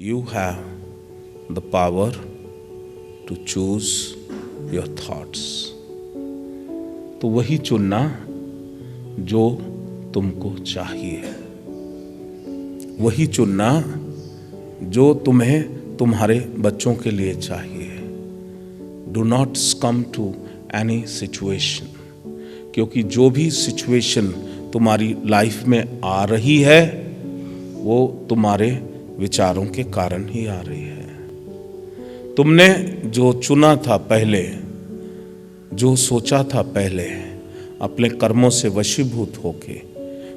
You have the power to choose your thoughts. तो वही चुनना जो तुमको चाहिए, वही चुनना जो तुम्हें तुम्हारे बच्चों के लिए चाहिए. Do not succumb to any situation. क्योंकि जो भी सिचुएशन तुम्हारी लाइफ में आ रही है वो तुम्हारे विचारों के कारण ही आ रही है. तुमने जो चुना था पहले, जो सोचा था पहले, अपने कर्मों से वशीभूत होके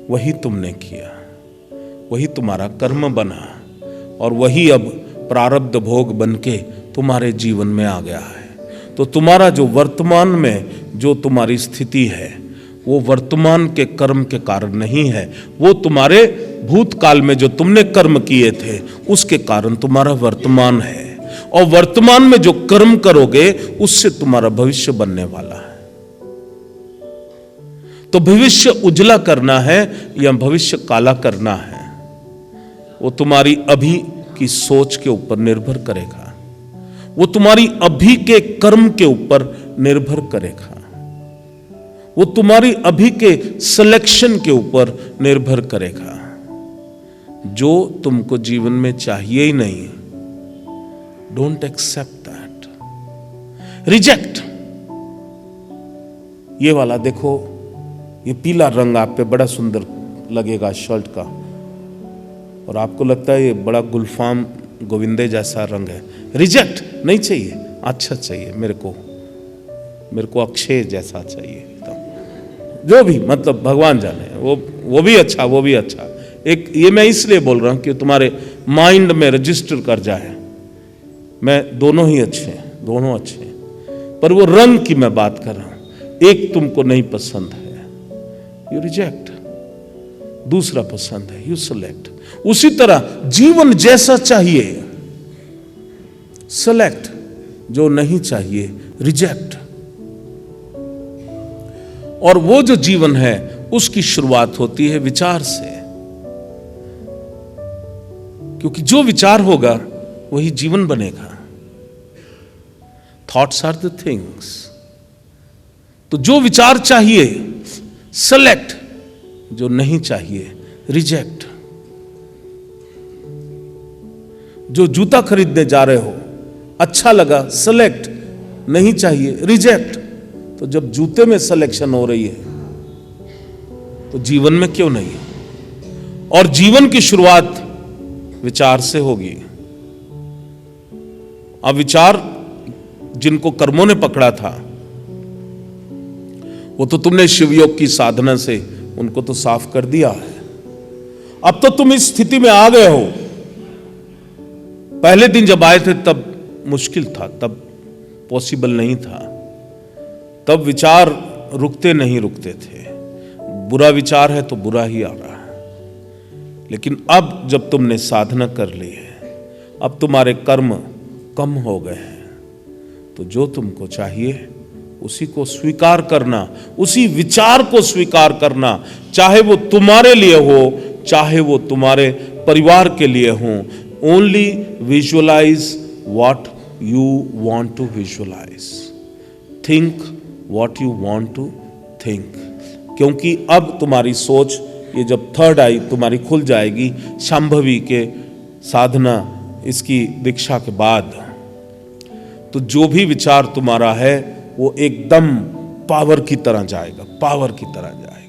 वही तुमने किया, वही तुम्हारा कर्म बना और वही अब प्रारब्ध भोग बनके तुम्हारे जीवन में आ गया है. तो तुम्हारा जो वर्तमान में जो तुम्हारी स्थिति है वो वर्तमान के कर्म के कारण नहीं है, वो तुम्हारे भूतकाल में जो तुमने कर्म किए थे उसके कारण तुम्हारा वर्तमान है. और वर्तमान में जो कर्म करोगे उससे तुम्हारा भविष्य बनने वाला है. तो भविष्य उजला करना है या भविष्य काला करना है, वो तुम्हारी अभी की सोच के ऊपर निर्भर करेगा, वो तुम्हारी अभी के कर्म के ऊपर निर्भर करेगा, वो तुम्हारी अभी के सिलेक्शन के ऊपर निर्भर करेगा. जो तुमको जीवन में चाहिए ही नहीं, डोंट एक्सेप्ट दैट, रिजेक्ट. ये वाला देखो, ये पीला रंग आप पे बड़ा सुंदर लगेगा शर्ट का, और आपको लगता है ये बड़ा गुलफाम गोविंदे जैसा रंग है. रिजेक्ट, नहीं चाहिए. अच्छा चाहिए मेरे को अक्षय जैसा चाहिए. जो भी मतलब भगवान जाने, वो भी अच्छा, वो भी अच्छा. एक ये मैं इसलिए बोल रहा हूं कि तुम्हारे माइंड में रजिस्टर कर जाए. मैं दोनों ही अच्छे हैं, दोनों अच्छे हैं, पर वो रंग की मैं बात कर रहा हूं. एक तुमको नहीं पसंद है, यू रिजेक्ट. दूसरा पसंद है, यू सेलेक्ट. उसी तरह जीवन जैसा चाहिए सेलेक्ट, जो नहीं चाहिए रिजेक्ट. और वो जो जीवन है उसकी शुरुआत होती है विचार से, क्योंकि जो विचार होगा वही जीवन बनेगा. Thoughts are the things. तो जो विचार चाहिए सेलेक्ट, जो नहीं चाहिए रिजेक्ट. जो जूता खरीदने जा रहे हो, अच्छा लगा सेलेक्ट, नहीं चाहिए रिजेक्ट. तो जब जूते में सिलेक्शन हो रही है तो जीवन में क्यों नहीं है? और जीवन की शुरुआत विचार से होगी. अब विचार जिनको कर्मों ने पकड़ा था वो तो तुमने शिवयोग की साधना से उनको तो साफ कर दिया है. अब तो तुम इस स्थिति में आ गए हो. पहले दिन जब आए थे तब मुश्किल था, तब पॉसिबल नहीं था, तब विचार रुकते नहीं रुकते थे. बुरा विचार है तो बुरा ही आ रहा है. लेकिन अब जब तुमने साधना कर ली है, अब तुम्हारे कर्म कम हो गए हैं, तो जो तुमको चाहिए उसी को स्वीकार करना, उसी विचार को स्वीकार करना, चाहे वो तुम्हारे लिए हो, चाहे वो तुम्हारे परिवार के लिए हो. Only visualise what you want to visualise. Think what you want to think. क्योंकि अब तुम्हारी सोच, ये जब थर्ड आई तुम्हारी खुल जाएगी शांभवी के साधना इसकी दीक्षा के बाद, तो जो भी विचार तुम्हारा है वो एकदम पावर की तरह जाएगा, पावर की तरह जाएगा.